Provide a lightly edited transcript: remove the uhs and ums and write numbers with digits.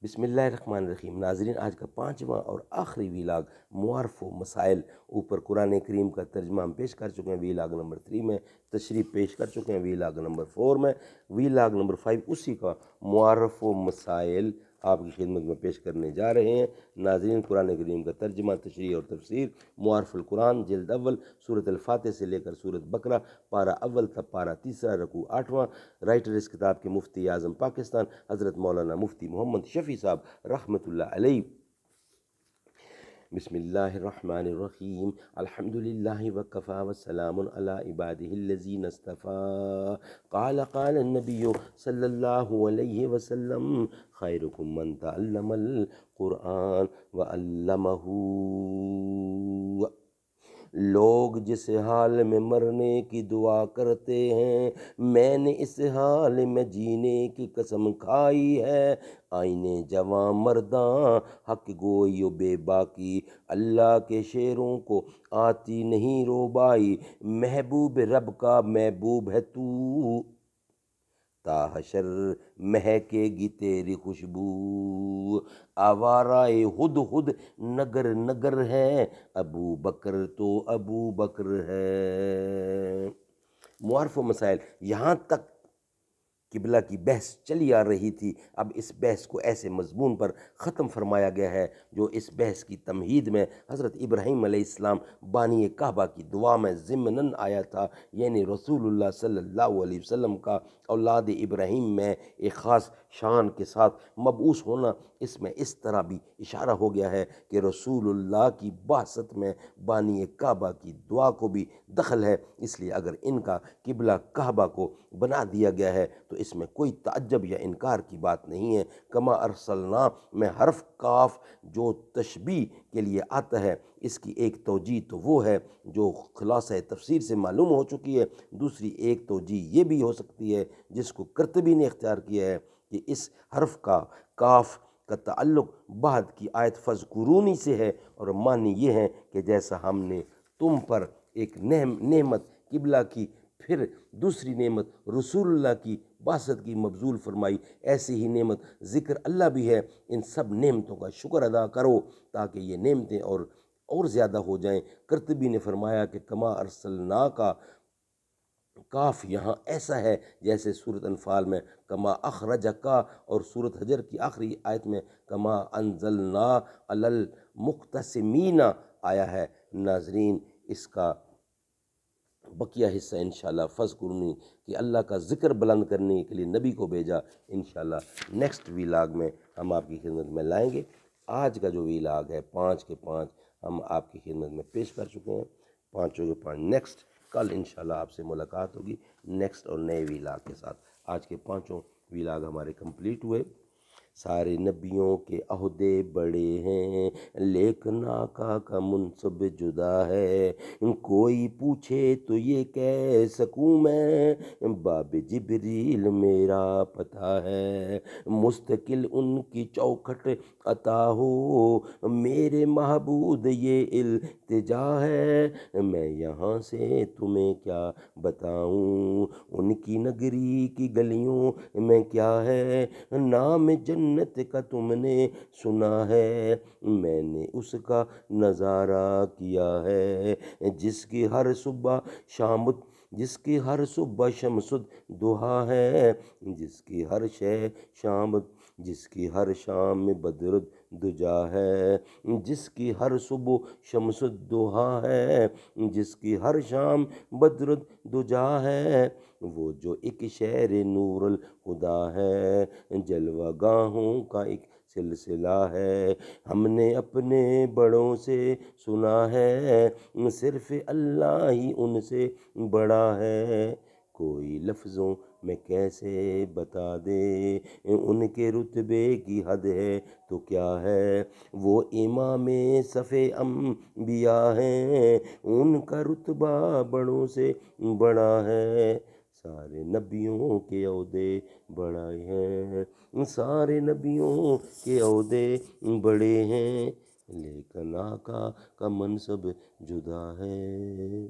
بسم اللہ الرحمن الرحیم۔ ناظرین، آج کا 5واں اور آخری ویلاگ معارف و مسائل اوپر قرآن کریم کا ترجمہ ہم پیش کر چکے ہیں ویلاگ نمبر 3 میں، تشریح پیش کر چکے ہیں ویلاگ نمبر 4 میں، ویلاگ نمبر 5 اسی کا معارف و مسائل آپ کی خدمت میں پیش کرنے جا رہے ہیں۔ ناظرین، قرآن کریم کا ترجمہ، تشریح اور تفسیر معارف القرآن جلد اول، سورۃ الفاتح سے لے کر سورۃ بقرہ، پارہ اول تا پارہ تیسرا، رکوع 8واں۔ رائٹر اس کتاب کے مفتی اعظم پاکستان حضرت مولانا مفتی محمد شفیع صاحب رحمۃ اللہ علیہ۔ بسم اللہ الرحمن الرحیم۔ الحمد للہ وکفی وسلام علی عبادہ الذین اصطفی۔ قال النبی صلی اللہ علیہ وسلم خیرکم من تعلم القرآن وعلمہ۔ لوگ جس حال میں مرنے کی دعا کرتے ہیں، میں نے اس حال میں جینے کی قسم کھائی ہے۔ آئینے جواں مرداں حق گوئی و بے باکی، اللہ کے شعروں کو آتی نہیں روبائی۔ محبوب رب کا محبوب ہے تو، تا حشر مہکے گی تیری خوشبو۔ آوارائے ہد ہد نگر نگر ہے، ابو بکر تو ابو بکر ہے۔ معارف و مسائل، یہاں تک قبلہ کی بحث چلی آ رہی تھی، اب اس بحث کو ایسے مضمون پر ختم فرمایا گیا ہے جو اس بحث کی تمہید میں حضرت ابراہیم علیہ السلام بانی کعبہ کی دعا میں ضمناً آیا تھا، یعنی رسول اللہ صلی اللہ علیہ وسلم کا اولاد ابراہیم میں ایک خاص شان کے ساتھ مبعوث ہونا۔ اس میں اس طرح بھی اشارہ ہو گیا ہے کہ رسول اللہ کی بعثت میں بانی کعبہ کی دعا کو بھی دخل ہے، اس لیے اگر ان کا قبلہ کعبہ کو بنا دیا گیا ہے تو اس میں کوئی تعجب یا انکار کی بات نہیں ہے۔ کما ارسلنا میں حرف کاف جو تشبیہ کے لیے آتا ہے، اس کی ایک توجیہ تو وہ ہے جو خلاصہ تفسیر سے معلوم ہو چکی ہے، دوسری ایک توجیہ یہ بھی ہو سکتی ہے جس کو قرطبی نے اختیار کیا ہے کہ اس حرف کا کاف کا تعلق بعد کی آیت فذکرونی سے ہے، اور معنی یہ ہے کہ جیسا ہم نے تم پر ایک نعمت قبلہ کی، پھر دوسری نعمت رسول اللہ کی بعثت کی مبذول فرمائی، ایسی ہی نعمت ذکر اللہ بھی ہے۔ ان سب نعمتوں کا شکر ادا کرو تاکہ یہ نعمتیں اور زیادہ ہو جائیں۔ قرطبی نے فرمایا کہ کما ارسلنا کا کاف یہاں ایسا ہے جیسے سورۃ انفال میں کما اخرجکا اور سورۃ حجر کی آخری آیت میں کما انزلنا علی المقتسمین آیا ہے۔ ناظرین، اس کا بقیہ حصہ انشاءاللہ فذکرونی کہ اللہ کا ذکر بلند کرنے کے لیے نبی کو بھیجا، انشاءاللہ نیکسٹ ویلاگ میں ہم آپ کی خدمت میں لائیں گے۔ آج کا جو ویلاگ ہے 5 کے 5 ہم آپ کی خدمت میں پیش کر چکے ہیں، 5 کے 5 نیکسٹ کل انشاءاللہ آپ سے ملاقات ہوگی نیکسٹ اور نئے ویلاگ کے ساتھ۔ آج کے 5 ویلاگ ہمارے کمپلیٹ ہوئے۔ سارے نبیوں کے عہدے بڑے ہیں، لیکن آقا کا منصب جدا ہے۔ کوئی پوچھے تو یہ کہہ سکوں میں، باب جبریل میرا پتہ ہے۔ مستقل ان کی چوکھٹ عطا ہو، میرے معبود یہ التجا ہے۔ میں یہاں سے تمہیں کیا بتاؤں، ان کی نگری کی گلیوں میں کیا ہے۔ نام جنت کا تم نے سنا ہے، میں نے اس کا نظارہ کیا ہے۔ جس کی ہر صبح شمس الضحیٰ ہے، جس کی ہر شام میں بدر الدجا ہے۔ جس کی ہر صبح شمس الضحیٰ ہے، جس کی ہر شام بدر الدجا ہے۔ وہ جو ایک شہر نور الہدیٰ ہے، جلوہ گاہوں کا ایک سلسلہ ہے۔ ہم نے اپنے بڑوں سے سنا ہے، صرف اللہ ہی ان سے بڑا ہے۔ کوئی لفظوں میں کیسے بتا دے، ان کے رتبے کی حد ہے تو کیا ہے۔ وہ امام صف انبیاء ہیں، ان کا رتبہ بڑوں سے بڑا ہے۔ سارے نبیوں کے عہدے بڑے ہیں، سارے نبیوں کے عہدے بڑے ہیں، لیکن آقا کا منصب جدا ہے۔